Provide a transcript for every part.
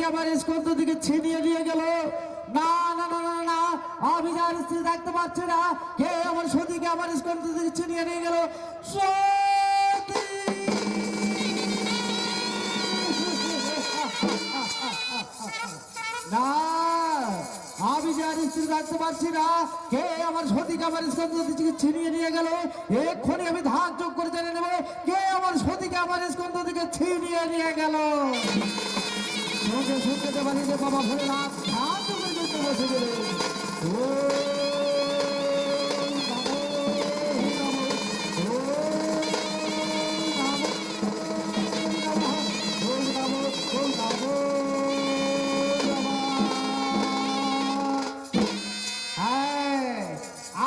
আমার স্কন্ধ দিকে ছিনিয়ে নিয়ে গেল। না না না না না, আমি যার স্ত্রী থাকতে পারছি না। কে আমার সতীকে আমার স্কন্ধ দিকে ছিনিয়ে নিয়ে গেল? না, আমি যার স্ত্রী থাকতে পারছি না। কে আমার সতীকে আমার স্কন্ধ দিকে ছিনিয়ে নিয়ে গেল? এক্ষুনি আমি ধান যোগ করে জেনে নেব কে আমার সতীকে আমার স্কন্ধ দিকে ছিনিয়ে নিয়ে গেল। সঙ্গে সঙ্গে দেবানি যে বাবা ভোলেনাথ সাহায্য করে যেতে বসে গেলে।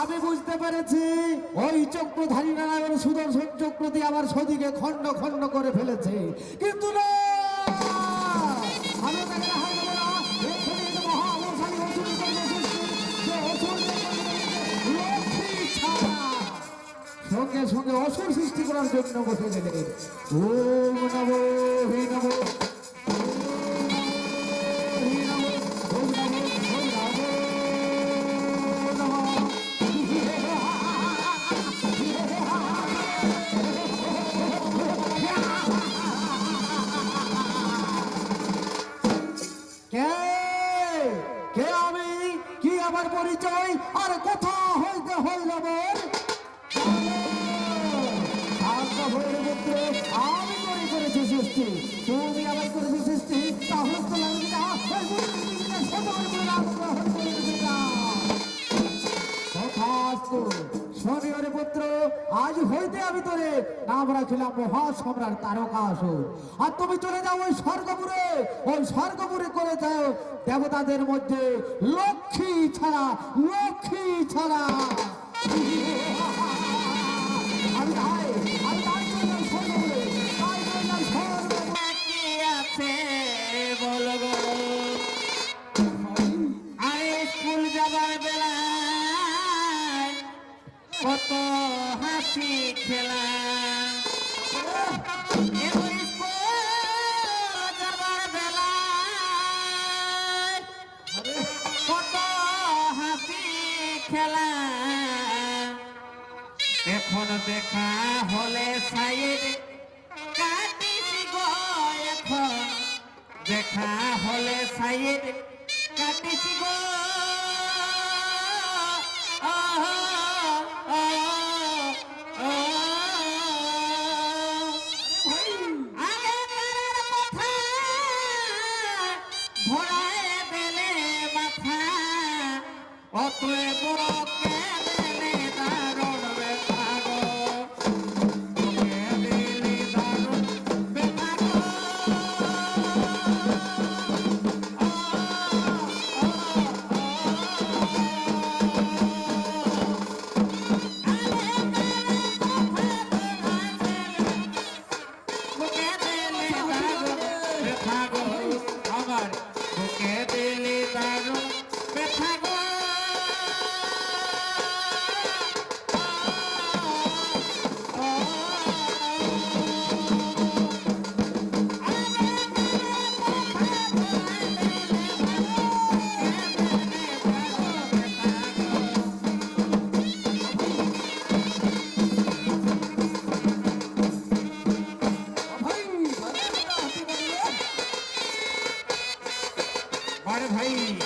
আমি বুঝতে পেরেছি ওই চক্রধারী নারায়ণ সুদর্শন চক্র দিয়ে আমার সতীকে খণ্ড খণ্ড করে ফেলেছে, কিন্তু না, সঙ্গে সঙ্গে অসুর সৃষ্টি করার জন্য বসে গেলেন। ওম নমো হে নমো, কে আমি, কি আমার পরিচয়, আর কোথা হইতে হইল বল? আমি তৈরি করেছি সৃষ্টি, তুমি আমার করেছি সৃষ্টি, তাহলে তো শনিবারের পুত্র, আজ হইতে আমি তোরে নাম রাখিলাম মহা সম্রাট তারকাসুর। আর তুমি চলে যাও ওই স্বর্গপুরে, ওই স্বর্গপুরে করে যাও দেবতাদের মধ্যে লক্ষ্মী ছাড়া, লক্ষ্মী ছাড়া। কত হাসি খেলা যাবার বেলা, কত হাসি খেলা, এখন দেখা হলে সাইড কাটিস গো, এখন দেখা হলে সাইড কাটিছি গো অতএব বড় কেঁদে দারুণ ব্যথা গো কেঁদে দারুণ ব্যথা গো বুকে দিলে দারুণ ব্যথা গো আমার বুকে দিলে দারুণ ব্যথা গো बड़े भाई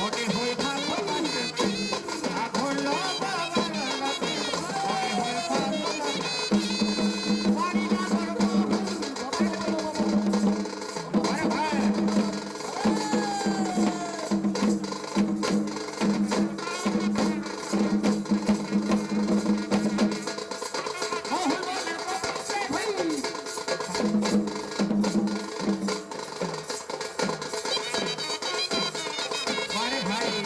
মনে হয়ে ভালোবাসে আঘর বাবা মনে হয়ে ভালোবাসে বাড়ি না করবো আরে ভাই আরে ভাই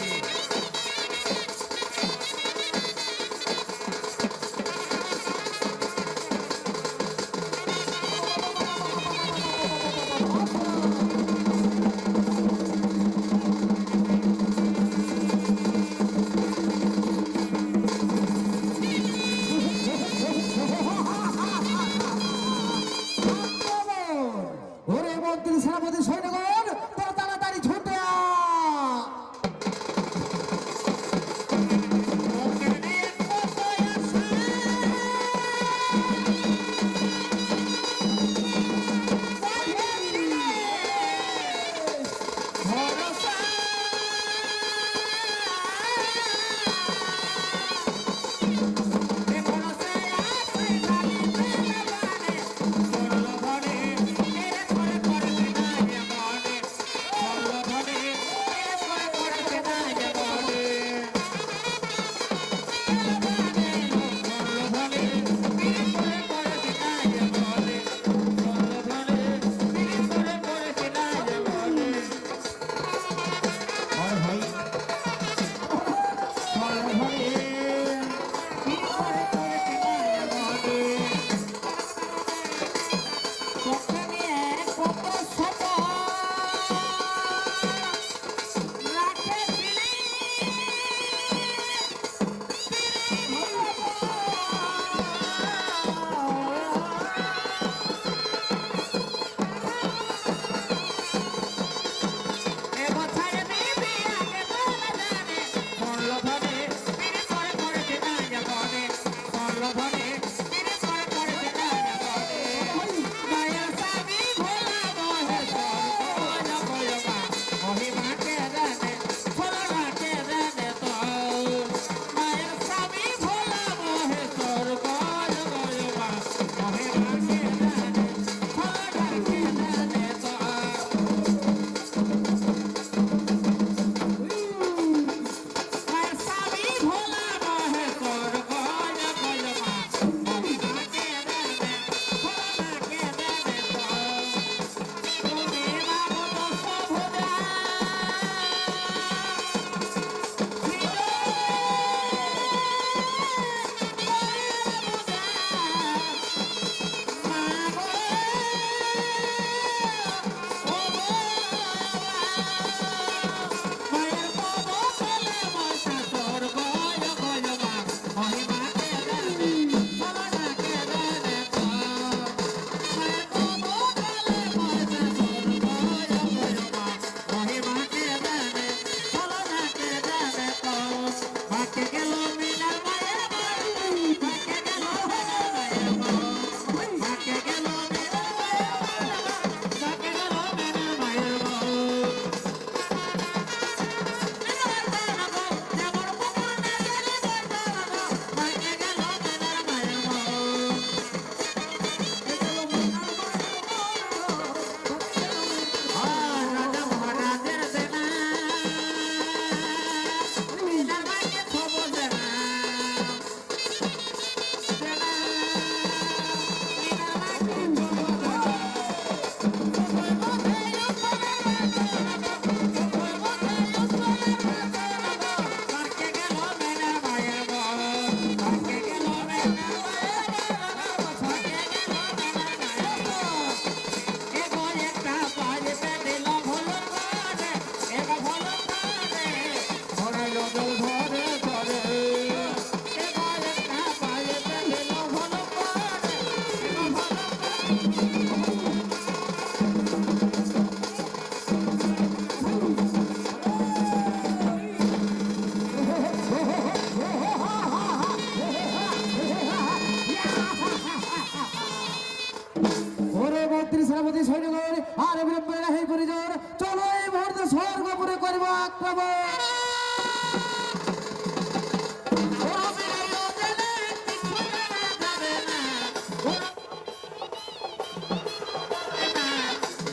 পাবো।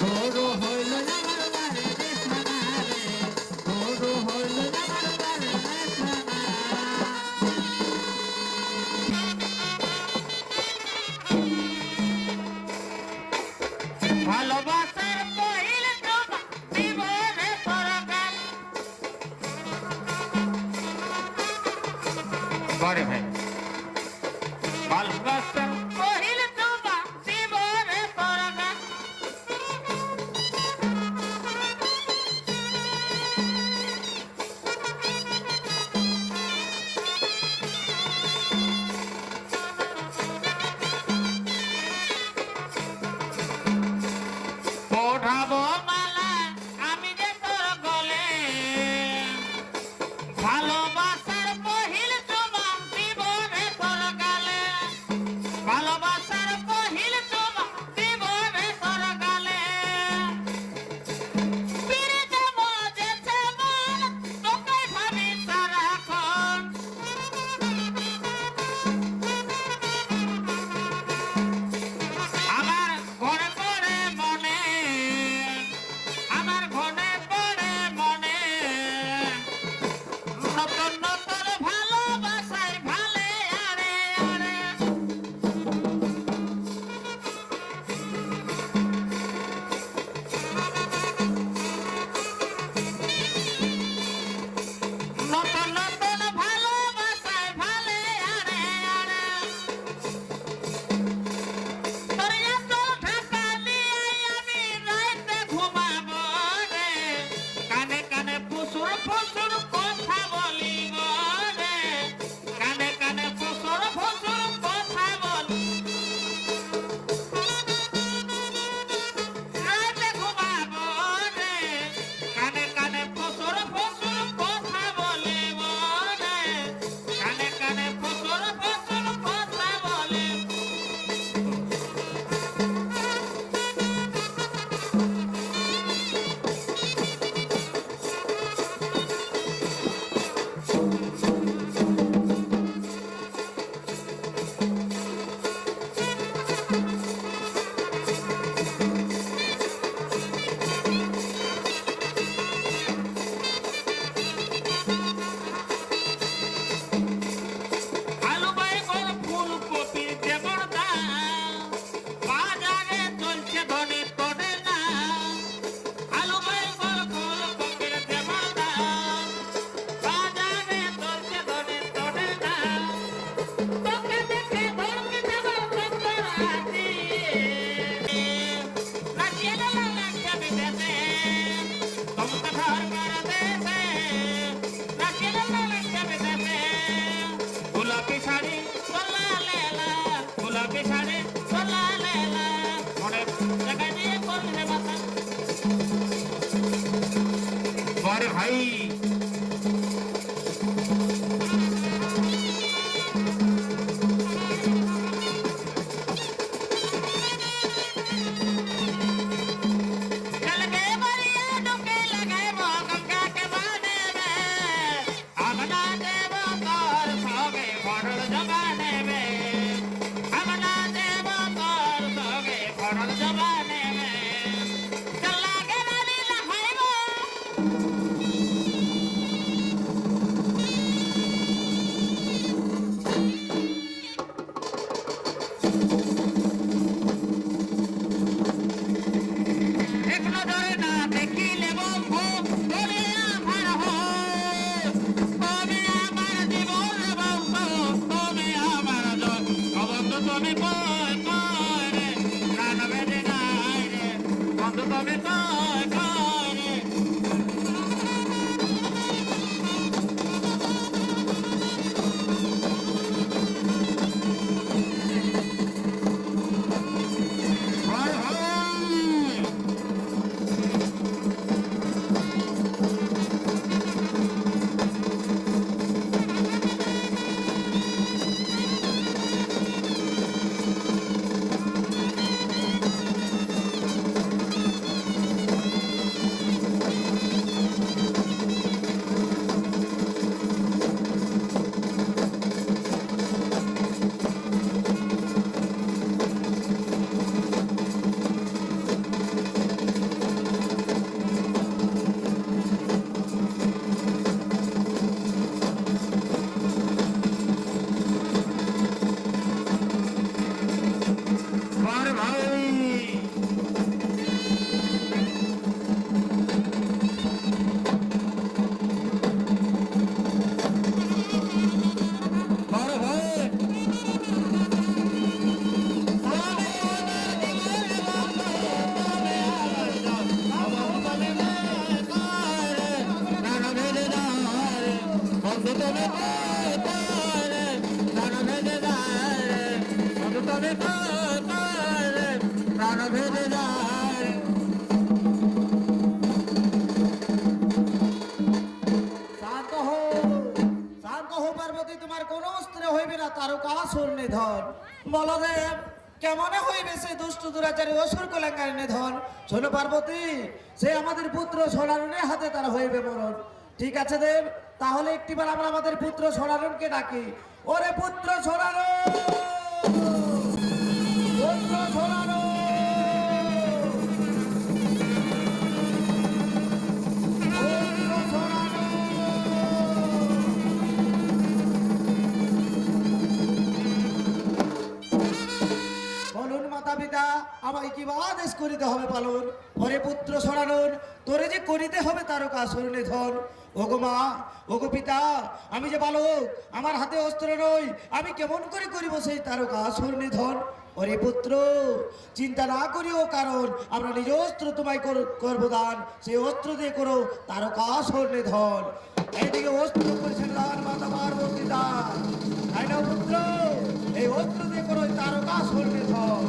গরু হইল আমার বাড়ি দেখানা রে, গরু হইল আমার বাড়ি দেখানা। ভালোবাসার পহিল তোমা জীবনে পরকাল। বারে ভাই ভালোবাসার পহিল তোমা জীবনে পরকাল। পড়াবো মালা আমি যে তোর গলে, ভালোবাসার পহিল তোমা জীবনে তোর গালে, ভালোবাসার পহিল তোমা জীবনে তোর গালে। পিরিতে মজেছে মন তোকে ভাবি সারাক্ষণ। আমার ঘরে পড়ে মনে, আমার ঘরে পড়ে মনে, নতুন নতুন ভালোবাসায় ভালে আরে আরে। নতুন নতুন ভালোবাসায় ভালে আরে আরে। তোর আঁচল ঢাকা নিয়ে আমি রাইতে ঘুমাবো রে, কানে কানে ফুসুর ফুসুর কথা বলিব রে, কানে কানে ফুসুর ফুসুর কথা বলি। রাইতে ঘুমাবো রে, কানে কানে ফুসুর ফুসুর কথা বলিব রে, কানে কানে ফুসুর ফুসুর কথা বলিব। আলু বাইগন ফুলকপির যেমন দাম, বাজারে চলছে ধনে তনে না। আলু বাইগন ফুলকপির যেমন দাম, বাজারে চলছে ধনে তনে না। তোকে দেখে ধরকে যাবার চক্কর আছে, নাচিয়ে গেল একটা বিদেশে, তোমাকে ঘর করে দেশে, নাচিয়ে গেল একটা বিদেশে। গোলাপি শাড়ি সোলা লেলা, গোলাপি শাড়ি সোলা লেলা, অনেক জায়গায় নিয়ে করলে মাথা। বারে ভাই चलके बरिया डुके लगे वो गंगा के बाने में, हमना देवो तोर सोगे भरल जमाने में, हमना देवो तोर सोगे भरल जमाने में। चला के नानी लहाइबो এক নজরে না দেখিলে বন্ধু তুমি আমার হয়, তুমি আমার জীবন বন্ধু, তুমি আমার জয়। ও বন্ধু তুমি কই কই রে, প্রাণ বেদে নাই রে, বন্ধু তুমি কই কই রে। হয় হয় বন্ধু তুমি কোথায় প্রাণ ভেঙে যায় বন্ধু তুমি কোথায় প্রাণ ভেঙে যায় শান্ত হো পার্বতী, তোমার কোন অস্ত্রে হইবে না তারকাসুর নিধন। বলদেব কেমনে হইবে সে দুষ্ট দুরাচারী অসুর কলাঙ্কারী নিধন? শোনো পার্বতী, সে আমাদের পুত্র সোনারুনের হাতে তার হইবে মরণ। ঠিক আছে দেব, তাহলে একটিবার আমরা আমাদের পুত্র সোনারুনকে ডাকি। ওরে পুত্র সোনারুন, পুত্র সোনারুন, পুত্র সোনারুন। বলুন মাতা পিতা, আমায় কি আদেশ করিতে হবে পালন? ওরে পুত্র সরানোর, তোরে যে করিতে হবে তারকাসুর নিধন। ওগো মা, ওগো পিতা, আমি যে বালক, আমার হাতে অস্ত্র নই, আমি কেমন করে করিব সেই তারকাসুর নিধন? ওরে পুত্র, চিন্তা না করিও, কারণ আমরা নিজ অস্ত্র তোমায় করবো দান। সেই অস্ত্র দিয়ে করো তারকাসুর নিধন। এইদিকে অস্ত্র করেছেন দান মাতা পার্বতী দান। তাই না পুত্র, এই অস্ত্র দিয়ে করো তারকাসুর নিধন।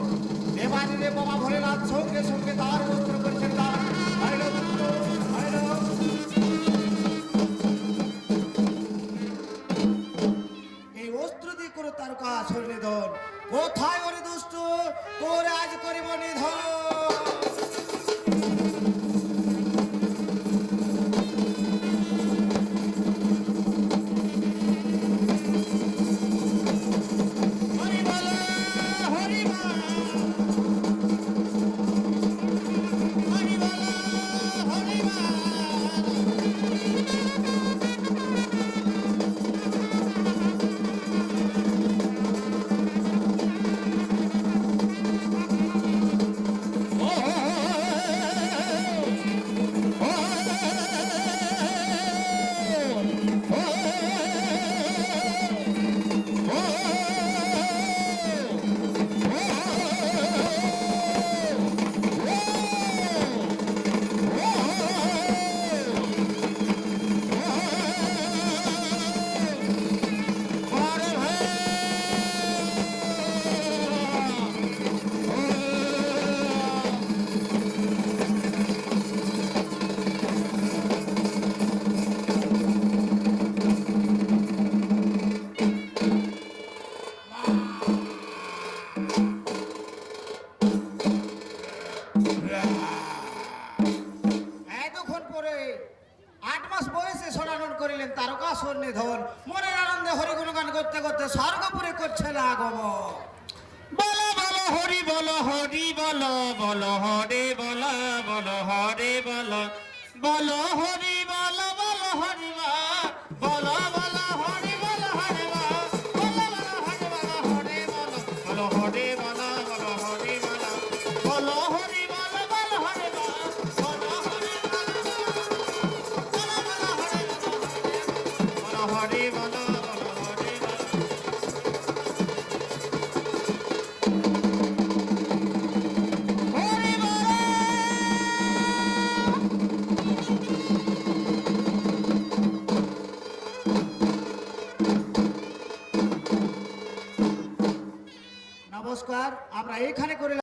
দেবানি দেব বাবা ভোলেনাথ সঙ্গে সঙ্গে তার অস্ত্র করেছেন দান। তাই না পুত্র, তাই না? এই অস্ত্র দিয়ে করো তারকাসুর নিধন। কোথায় ওরে দুষ্ট, তোরে আজ করিব নিধন। হরি বল হরি বল হরি বল হরি বল এতক্ষণ পরে 8 মাস বয়সে সোনারন করিলেন তারকাসুর নিধন। মনের আনন্দে হরিগুণগান করতে করতে স্বর্গপুরে করছেন আগমন। বলো বলো হরি বলো হরি বলো বলো হরে বলো বলো হরে বলো বলো হরি বলো বলো হরি বলো বলো হরি বলো হরে বলো বলো হরি বলো বলো হরে বলো বলো হরি বলো বলো হরে বলো হরি বলো বলো হরি বলো নমস্কার, আমরা এখানে করে